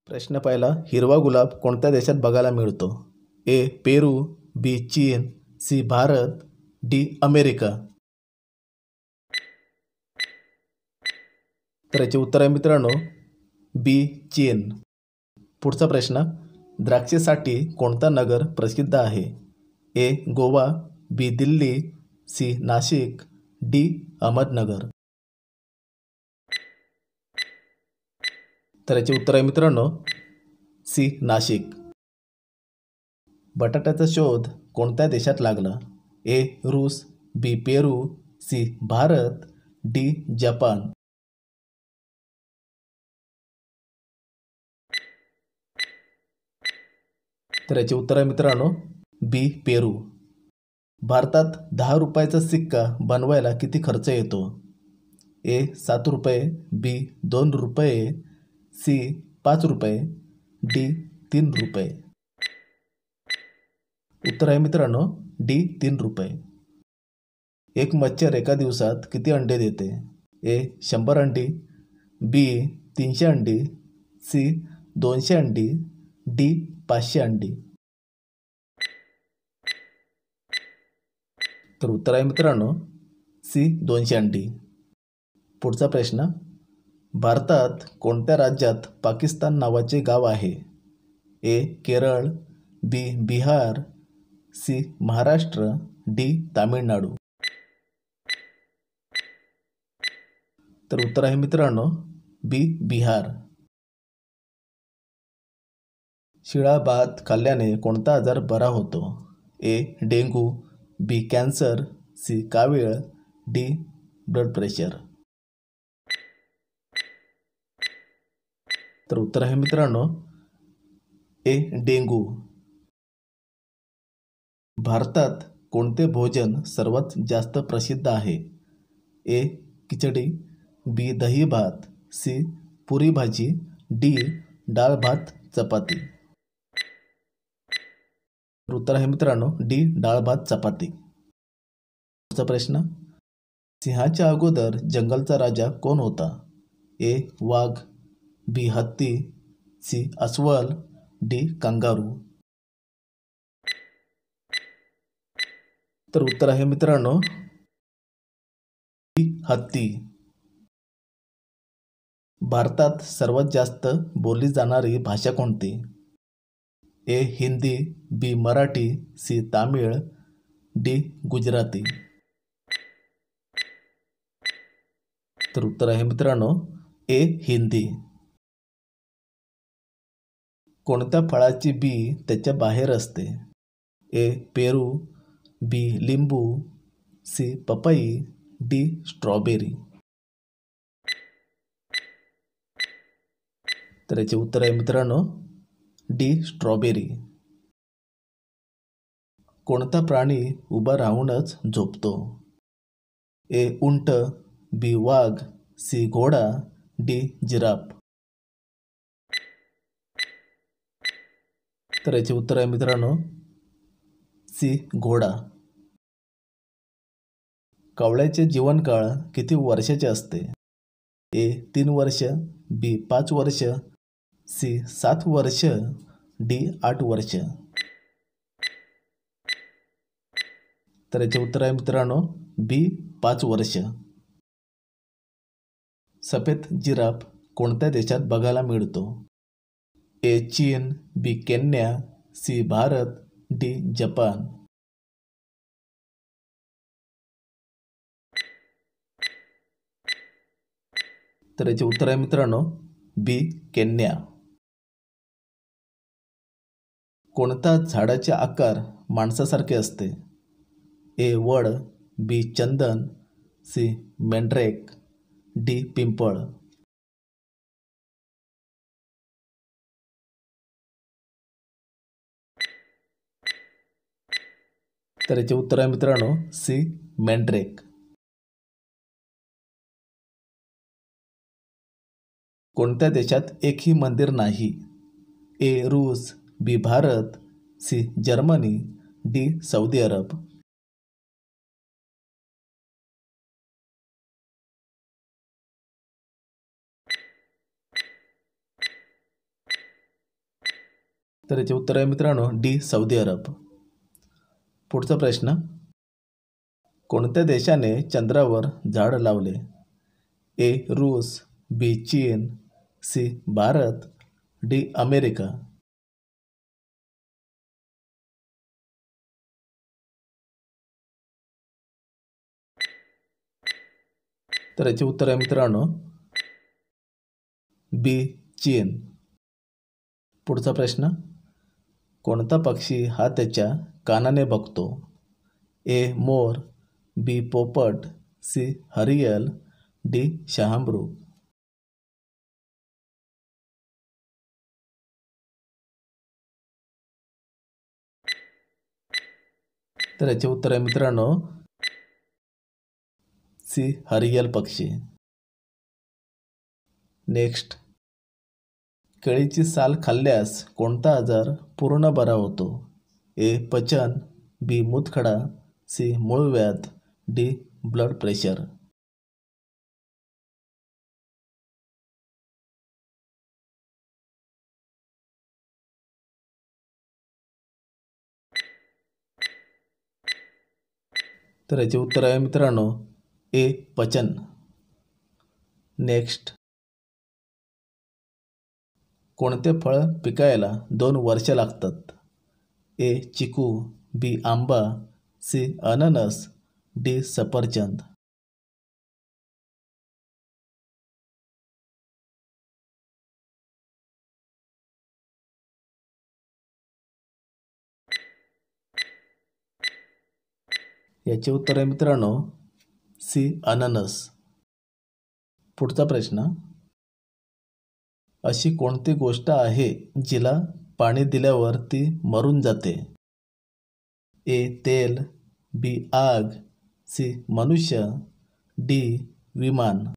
प्रश्न पहिला, हिरवा गुलाब कोणत्या देशात बघायला मिळतो? ए पेरू, बी चीन, सी भारत, डी अमेरिका. तर याचे उत्तर आहे मित्रांनो बी चीन. पुढचा प्रश्न, द्राक्षेसाठी कोणता नगर प्रसिद्ध आहे? ए गोवा, बी दिल्ली, सी नाशिक, डी अहमदनगर. तर याचे उत्तर आहे मित्रांनो सी नाशिक. बटाट्याचा शोध कोणत्या देशात लागला? ए रूस, बी पेरू, सी भारत, डी जपान. तर याचे उत्तर आहे मित्रांनो बी पेरू. भारतात 10 रुपयाचा सिक्का बनवायला किती खर्च येतो? ए 7 रुपये, बी 2 रुपये, सी 5 रुपये, डी 3 रुपये. उत्तर आहे मित्रांनो डी 3 रुपये. एक मच्छर एका दिवसात किती अंडे देते? ए 100 अंडी, बी 300 अंडी, सी 200 अंडी, डी 500 अंडी. तर उत्तर आहे मित्रांनो सी 200 अंडी. पुढचा प्रश्न, भारतात कोणत्या राज्यात पाकिस्तान नावाचे गाव आहे? ए केरळ, बी बिहार, सी महाराष्ट्र, डी तामिळनाडू. तर उत्तर आहे मित्रांनो बी बिहार. शिळा भात खाल्ल्याने कोणता आजार बरा होतो? ए डेंग्यू, बी कॅन्सर, सी कावीळ, डी ब्लड प्रेशर. तर उत्तर आहे मित्रांनो ए डेंग्यू. भारतात कोणते भोजन सर्वात जास्त प्रसिद्ध आहे? ए खिचडी, बी दही भात, सी पुरी भाजी, डी डाळ भात चपाती. उत्तर आहे मित्रांनो डी डाळ भात चपाती. पुढचा प्रश्न, सिंहाच्या अगोदर जंगलचा राजा कोण होता? ए वाघ, बी हत्ती, सी अस्वल, डी कांगारू. तर उत्तर आहे मित्रांनो डी हत्ती. भारतात सर्वात जास्त बोलली जाणारी भाषा कोणती? ए हिंदी, बी मराठी, सी तामिळ, डी गुजराती. तर उत्तर आहे मित्रांनो ए हिंदी. कोणत्या फळाची बी त्याच्या बाहेर असते? ए पेरू, बी लिंबू, सी पपई, डी स्ट्रॉबेरी. तर याचे उत्तर आहे मित्रांनो डी स्ट्रॉबेरी. कोणता प्राणी उभा राहूनच झोपतो? ए उंट, बी वाघ, सी घोडा, डी जिराफ. तर याचे उत्तर आहे मित्रांनो सी घोडा. कावळ्याचे जीवनकाळ किती वर्षाचे असते? ए 3 वर्ष, बी 5 वर्ष, सी 7 वर्ष, डी 8 वर्ष. तर याचे उत्तर आहे मित्रांनो बी 5 वर्ष. सफेद जिराफ कोणत्या देशात बघायला मिळतो? ए चीन, B Kenya, C Bharat, D Japan. तर याचे उत्तर आहे मित्रांनो बी केन्या. कोणता झाडाचे आकार माणसासारखे असते? ए वड, बी चंदन, सी मेंढरेक, डी पिंपळ. तर याचे उत्तर आहे मित्रांनो सी मेंढरेक. कोणत्या देशात एकही मंदिर नाही? ए रूस, B Bharat, C Germany, D Saudi Arab. तर याचे उत्तर आहे मित्रांनो डी सौदी अरब. पुढचा प्रश्न, कोणत्या देशाने चंद्रावर झाड लावले? ए रूस, बी चीन, सी भारत, डी अमेरिका. तर याचे उत्तर आहे मित्रांनो बी चीन. पुढचा प्रश्न, कोणता पक्षी हा त्याच्या कानाने बघतो? ए मोर, बी पोपट, सी हरियल, डी शहामृग. तर याचे उत्तर आहे मित्रांनो सी हरियल पक्षी. नेक्स्ट, केळीची साल खाल्ल्यास कोणता आजार पूर्ण बरा होतो? ए पचन, बी मूतखडा, सी मूळव्याध, डी ब्लड प्रेशर. तर याचे उत्तर आहे मित्रांनो ए पचन. नेक्स्ट, कोणते फळ पिकायला 2 वर्षे लागतात? ए चिकू, बी आंबा, सी अननस, डी सफरचंद. याचे उत्तर आहे मित्रांनो सी अननस. पुढचा प्रश्न, अशी कोणती गोष्ट आहे जिला पाणी दिल्यावर ती मरून जाते? ए तेल, बी आग, सी मनुष्य, डी विमान.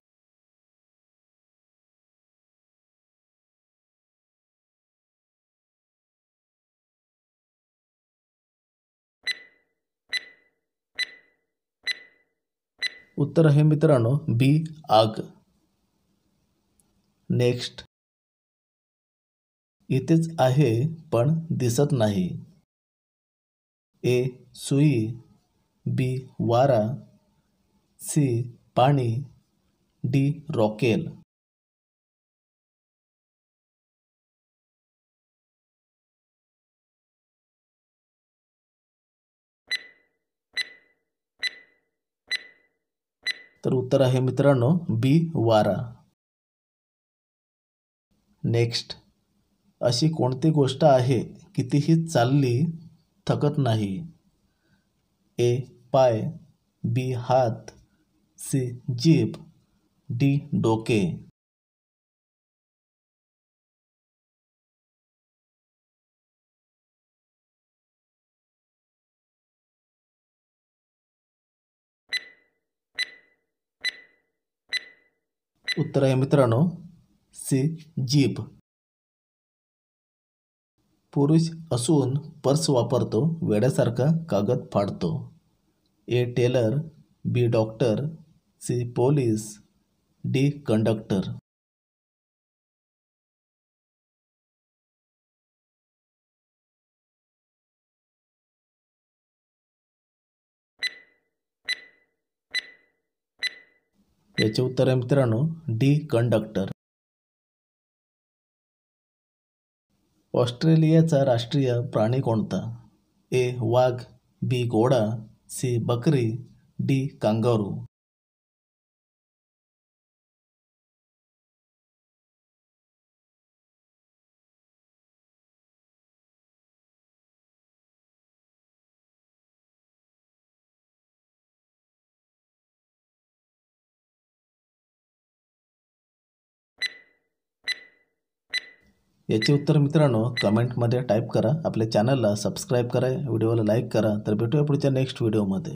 उत्तर आहे मित्रांनो बी आग. नेक्स्ट, इथेच आहे पण दिसत नाही. ए सुई, बी वारा, सी पाणी, डी रॉकेल. तर उत्तर आहे मित्रांनो बी वारा. नेक्स्ट, अशी कोणती गोष्ट आहे कितीही चालली थकत नाही? ए पाय, बी हात, सी जीभ, डी डोके. उत्तर आहे मित्रांनो सी जीभ. पुरुष असून पर्स वापरतो, वेड्यासारखा कागद फाडतो. A tailor, B doctor, C police, D conductor. याचे उत्तर आहे मित्रांनो डी कंडक्टर. ऑस्ट्रेलियाचा राष्ट्रीय प्राणी कोणता? ए वाघ, बी घोडा, सी बकरी, डी कांगारू. याचे उत्तर मित्रांनो कमेंटमध्ये टाईप करा. आपल्या चॅनलला सबस्क्राईब करा, व्हिडिओला लाईक करा. तर भेटूया पुढच्या नेक्स्ट व्हिडिओमध्ये.